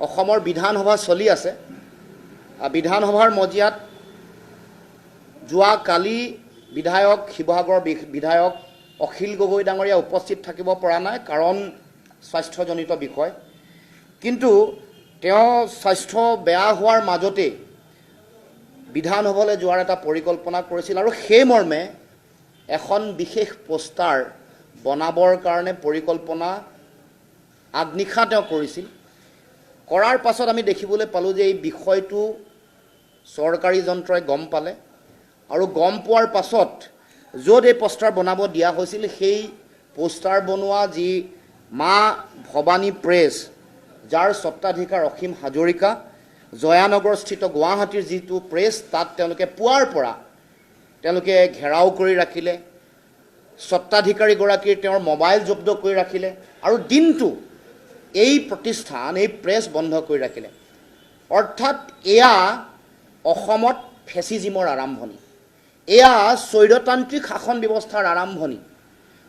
অসমৰ বিধানসভা চলি আছে বিধানসভাৰ মজিয়াত যোৱা কালি বিধায়ক শিৱসাগৰৰ বিধায়ক অখিল গগৈ ডাঙৰীয়া উপস্থিত থাকিব পৰা নাই কাৰণ স্বাস্থ্যজনিত বিষয় কিন্তু তেওঁ স্বাস্থ্য বেয়া হোৱাৰ মাজতে বিধানসভালৈ যোৱাৰ এটা পৰিকল্পনা কৰিছিল আৰু সেই মৰ্মে এখন বিশেষ পোষ্টাৰ বনাবৰ কাৰণে পৰিকল্পনা আগনিশা তেওঁ কৰিছিল কৰাৰ পাছত আমি দেখিবলৈ পালোঁ যে এই বিষয়টো চৰকাৰী যন্ত্ৰই গম পালে আৰু গম পোৱাৰ পাছত য'ত এই পোষ্টাৰ বনাব দিয়া হৈছিল সেই পোষ্টাৰ বনোৱা যি মা ভৱানী প্ৰেছ যাৰ স্বত্বাধিকাৰ অসীম হাজৰিকা জয়ানগৰস্থিত গুৱাহাটীৰ যিটো প্ৰেছ তাত তেওঁলোকে পুৱাৰ পৰা তেওঁলোকে ঘেৰাও কৰি ৰাখিলে স্বত্বাধিকাৰীগৰাকীৰ তেওঁৰ মোবাইল জব্দ কৰি ৰাখিলে আৰু দিনটো এই প্ৰতিষ্ঠান এই প্ৰেছ বন্ধ কৰি ৰাখিলে অৰ্থাৎ এয়া অসমত ফেচিজিমৰ আৰম্ভণি এয়া স্বৈৰতান্ত্ৰিক শাসন ব্যৱস্থাৰ আৰম্ভণি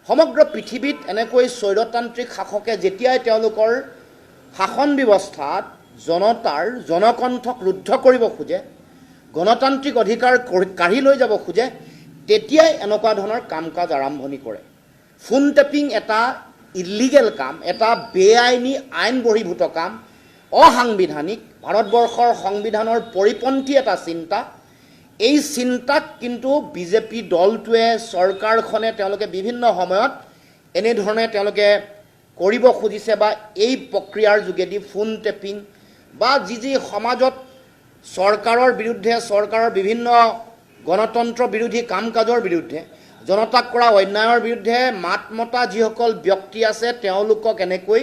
সমগ্ৰ পৃথিৱীত এনেকৈ স্বৈৰতান্ত্ৰিক শাসকে যেতিয়াই তেওঁলোকৰ শাসন ব্যৱস্থাত জনতাৰ জনকণ্ঠক ৰুদ্ধ কৰিব খোজে গণতান্ত্ৰিক অধিকাৰ কাঢ়ি লৈ যাব খোজে তেতিয়াই এনেকুৱা ধৰণৰ কাম কাজ আৰম্ভণি কৰে ফোন টেপিং এটা ইলিগেল কাম এটা বেআইনী আইন বহিৰ্ভূত কাম অসাংবিধানিক ভাৰতবৰ্ষৰ সংবিধানৰ পৰিপন্থী এটা চিন্তা এই চিন্তাক কিন্তু বিজেপি দলটোৱে চৰকাৰখনে তেওঁলোকে বিভিন্ন সময়ত এনেধৰণে তেওঁলোকে কৰিব খুজিছে বা এই প্ৰক্ৰিয়াৰ যোগেদি ফোন টেপিং বা যি সমাজত চৰকাৰৰ বিৰুদ্ধে চৰকাৰৰ বিভিন্ন গণতন্ত্ৰ বিৰোধী কাম কাজৰ বিৰুদ্ধে জনতাক কৰা অন্যায়ৰ বিৰুদ্ধে মাত মতা যিসকল ব্যক্তি আছে তেওঁলোকক এনেকৈ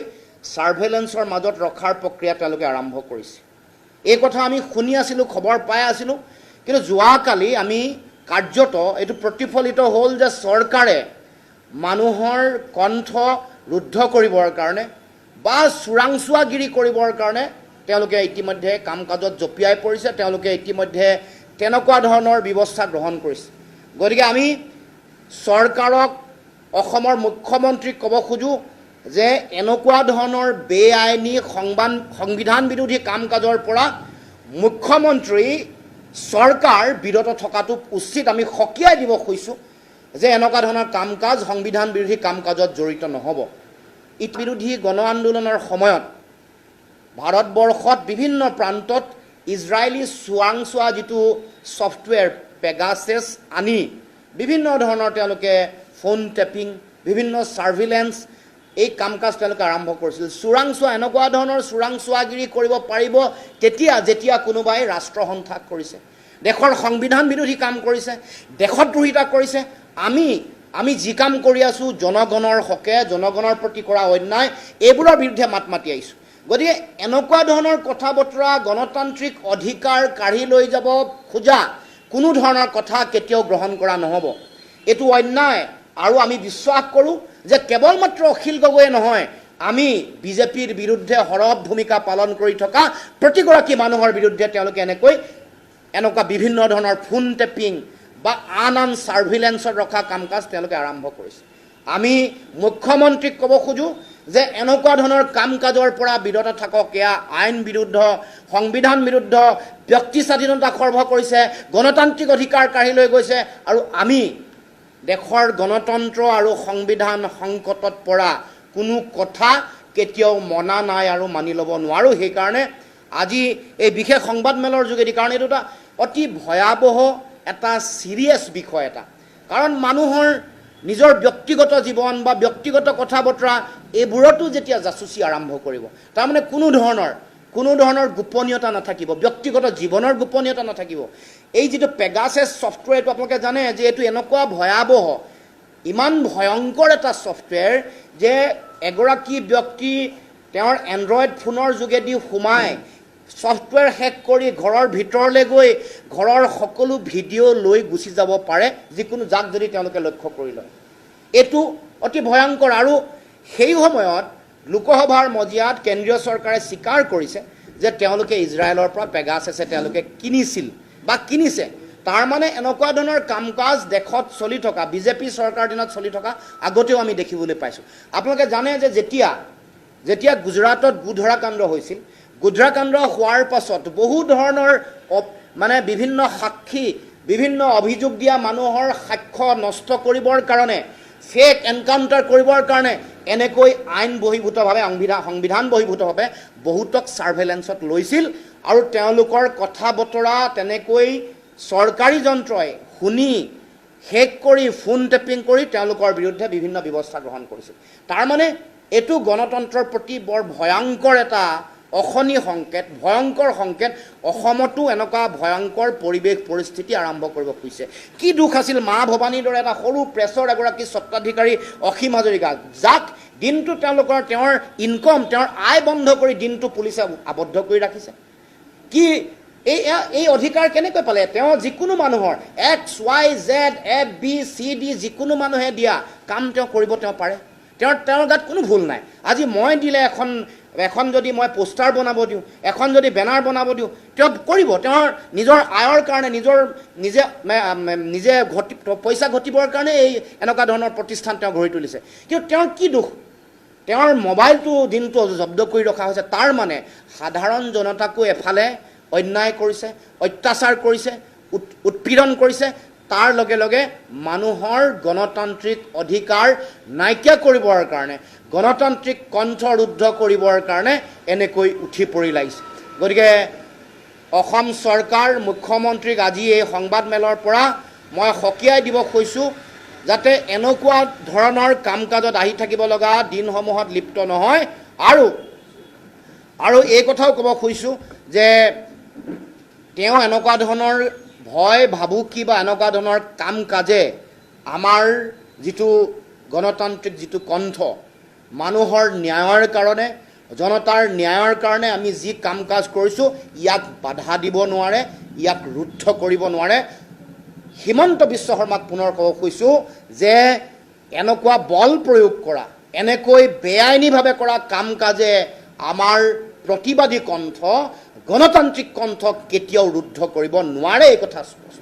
সাৰ্ভেলেন্সৰ মাজত ৰখাৰ প্ৰক্ৰিয়া তেওঁলোকে আৰম্ভ কৰিছে এই কথা আমি শুনি আছিলোঁ খবৰ পাই আছিলোঁ কিন্তু যোৱাকালি আমি কাৰ্যত এইটো প্ৰতিফলিত হ'ল যে চৰকাৰে মানুহৰ কণ্ঠ ৰুদ্ধ কৰিবৰ কাৰণে বা চোৰাংচোৱাগিৰি কৰিবৰ কাৰণে তেওঁলোকে ইতিমধ্যে কাম কাজত জঁপিয়াই পৰিছে তেওঁলোকে ইতিমধ্যে তেনেকুৱা ধৰণৰ ব্যৱস্থা গ্ৰহণ কৰিছে গতিকে আমি চৰকাৰক অসমৰ মুখ্যমন্ত্ৰীক ক'ব খোজোঁ যে এনেকুৱা ধৰণৰ বেআইনী সংবিধান বিৰোধী কাম কাজৰ পৰা মুখ্যমন্ত্ৰী চৰকাৰ বিৰত থকাটো উচিত আমি সকীয়াই দিব খুজিছোঁ যে এনেকুৱা ধৰণৰ কাম কাজ সংবিধান বিৰোধী কাম কাজত জড়িত নহ'ব ইট বিৰোধী গণ আন্দোলনৰ সময়ত ভাৰতবৰ্ষত বিভিন্ন প্ৰান্তত ইজৰাইলী চোৰাংচোৱা যিটো ছফ্টৱেৰ পেগাছেছ আনি বিভিন্ন ধৰণৰ তেওঁলোকে ফোন টেপিং বিভিন্ন ছাৰ্ভিলেন্স এই কাম কাজ তেওঁলোকে আৰম্ভ কৰিছিল চোৰাংচোৱা এনেকুৱা ধৰণৰ চোৰাংচোৱাগিৰি কৰিব পাৰিব তেতিয়া যেতিয়া কোনোবাই ৰাষ্ট্ৰসন্থাক কৰিছে দেশৰ সংবিধান বিৰোধী কাম কৰিছে দেশদ্ৰোহিতা কৰিছে আমি যি কাম কৰি আছোঁ জনগণৰ হকে জনগণৰ প্ৰতি কৰা অন্যায় এইবোৰৰ বিৰুদ্ধে মাত মাতি আহিছোঁ গতিকে এনেকুৱা ধৰণৰ কথা বতৰা গণতান্ত্ৰিক অধিকাৰ কাঢ়ি লৈ যাব খোজা কোনো ধৰণৰ কথা কেতিয়াও গ্ৰহণ কৰা নহ'ব এইটো অন্যায় আৰু আমি বিশ্বাস কৰোঁ যে কেৱল মাত্ৰ অখিল গগৈয়ে নহয় আমি বিজেপিৰ বিৰুদ্ধে সৰব ভূমিকা পালন কৰি থকা প্ৰতিগৰাকী মানুহৰ বিৰুদ্ধে তেওঁলোকে এনেকুৱা বিভিন্ন ধৰণৰ ফোন টেপিং বা আন ছাৰ্ভিলেন্সত ৰখা কাম কাজ তেওঁলোকে আৰম্ভ কৰিছে আমি মুখ্যমন্ত্ৰীক ক'ব খোজোঁ যে এনেকুৱা ধৰণৰ কাম কাজৰ পৰা বিৰত থাকক এয়া আইন বিৰুদ্ধ সংবিধান বিৰুদ্ধ ব্যক্তি স্বাধীনতা খৰ্ব কৰিছে গণতান্ত্ৰিক অধিকাৰ কাঢ়ি লৈ গৈছে আৰু আমি দেশৰ গণতন্ত্ৰ আৰু সংবিধান সংকটত পৰা কোনো কথা কেতিয়াও মনা নাই আৰু মানি ল'ব নোৱাৰোঁ সেইকাৰণে আজি এই বিশেষ সংবাদমেলৰ যোগেদি কাৰণ এইটো এটা অতি ভয়াৱহ এটা চিৰিয়াছ বিষয় এটা কাৰণ মানুহৰ নিজৰ ব্যক্তিগত জীৱন বা ব্যক্তিগত কথা বতৰা এইবোৰতো যেতিয়া জাচুচি আৰম্ভ কৰিব তাৰমানে কোনো ধৰণৰ গোপনীয়তা নাথাকিব ব্যক্তিগত জীৱনৰ গোপনীয়তা নাথাকিব এই যিটো পেগাছেছ ছফ্টৱেৰ এইটো আপোনালোকে জানে যে এইটো এনেকুৱা ভয়াৱহ ইমান ভয়ংকৰ এটা ছফ্টৱেৰ যে এগৰাকী ব্যক্তি তেওঁৰ এণ্ড্ৰইড ফোনৰ যোগেদি সোমাই ছফ্টৱেৰ হেক কৰি ঘৰৰ ভিতৰলৈ গৈ ঘৰৰ সকলো ভিডিঅ' লৈ গুচি যাব পাৰে যিকোনো যাক যদি তেওঁলোকে লক্ষ্য কৰি লয় এইটো অতি ভয়ংকৰ আৰু সেই সময়ত লোকসভাৰ মজিয়াত কেন্দ্ৰীয় চৰকাৰে স্বীকাৰ কৰিছে যে তেওঁলোকে ইজৰাইলৰ পৰা পেগাছেছে তেওঁলোকে কিনিছিল বা কিনিছে তাৰ মানে এনেকুৱা ধৰণৰ কাম কাজ দেশত চলি থকা বিজেপি চৰকাৰ দিনত চলি থকা আগতেও আমি দেখিবলৈ পাইছোঁ আপোনালোকে জানে যে যেতিয়া গুজৰাটত গোধৰা কাণ্ড হৈছিল গোধ্ৰাকাণ্ড হোৱাৰ পাছত বহু ধৰণৰ মানে বিভিন্ন সাক্ষী বিভিন্ন অভিযোগ দিয়া মানুহৰ সাক্ষ্য নষ্ট কৰিবৰ কাৰণে ফেক এনকাউণ্টাৰ কৰিবৰ কাৰণে এনেকৈ আইন বহিভূতভাৱে সংবিধান বহিভূতভাৱে বহুতক ছাৰ্ভেলেঞ্চত লৈছিল আৰু তেওঁলোকৰ কথা বতৰা তেনেকৈ চৰকাৰী যন্ত্ৰই শুনি হেক কৰি ফোন টেপিং কৰি তেওঁলোকৰ বিৰুদ্ধে বিভিন্ন ব্যৱস্থা গ্ৰহণ কৰিছিল। তাৰমানে এইটো গণতন্ত্ৰৰ প্ৰতি বৰ ভয়ংকৰ এটা অশনি সংকেত, ভয়ংকৰ সংকেত। অসমতো এনেকুৱা ভয়ংকৰ পৰিৱেশ পৰিস্থিতি আৰম্ভ কৰিব খুজিছে। কি দুখ আছিল মা ভৱানীৰ দৰে এটা সৰু প্ৰেছৰ এগৰাকী স্বত্বাধিকাৰী অসীম হাজৰিকা, যাক দিনটো তেওঁৰ ইনকম, তেওঁৰ আয় বন্ধ কৰি দিনটো পুলিচে আবদ্ধ কৰি ৰাখিছে। কি এই অধিকাৰ কেনেকৈ পালে? তেওঁ যিকোনো মানুহৰ XYZ ABCD যিকোনো মানুহে দিয়া কাম তেওঁ কৰিব পাৰে। তেওঁৰ গাত কোনো ভুল নাই। আজি মই দিলে এখন যদি মই পোষ্টাৰ বনাব দিওঁ, এখন যদি বেনাৰ বনাব দিওঁ, তেওঁ কৰিব। তেওঁৰ নিজৰ আয়ৰ কাৰণে নিজে পইচা ঘটিবৰ কাৰণে এনেকুৱা ধৰণৰ প্ৰতিষ্ঠান তেওঁ গঢ়ি তুলিছে। কিন্তু তেওঁৰ কি দুখ? তেওঁৰ মোবাইলটো দিনটো জব্দ কৰি ৰখা হৈছে। তাৰ মানে সাধাৰণ জনতাকো এফালে অন্যায় কৰিছে, অত্যাচাৰ কৰিছে, উৎপীড়ন কৰিছে, তাৰ লগে লগে মানুহৰ গণতান্ত্ৰিক অধিকাৰ নাইকিয়া কৰিবৰ কাৰণে, গণতান্ত্ৰিক কণ্ঠ ৰুদ্ধ কৰিবৰ কাৰণে এনেকৈ উঠি পৰি লাগিছে। গতিকে অসম চৰকাৰ, মুখ্যমন্ত্ৰীক আজি এই সংবাদমেলৰ পৰা মই সকীয়াই দিব খুজিছোঁ, যাতে এনেকুৱা ধৰণৰ কাম কাজত আহি থাকিব লগা দিনসমূহত লিপ্ত নহয়। আৰু এই কথাও ক'ব খুজিছোঁ যে তেওঁ এনেকুৱা ধৰণৰ ভয় ভাবুকি বা এনেকুৱা ধৰণৰ কাম কাজে আমাৰ যিটো গণতান্ত্ৰিক যিটো কণ্ঠ, মানুহৰ ন্যায়ৰ কাৰণে, জনতাৰ ন্যায়ৰ কাৰণে আমি যি কাম কাজ কৰিছোঁ, ইয়াক বাধা দিব নোৱাৰে, ইয়াক ৰুদ্ধ কৰিব নোৱাৰে। হিমন্ত বিশ্ব শৰ্মাক পুনৰ ক'ব খুজিছোঁ যে এনেকুৱা বল প্ৰয়োগ কৰা, এনেকৈ বেআইনীভাৱে কৰা কাম কাজে আমাৰ প্ৰতিবাদী কণ্ঠ, গণতান্ত্ৰিক কণ্ঠক কেতিয়াও ৰুদ্ধ কৰিব নোৱাৰে, এই কথা স্পষ্ট।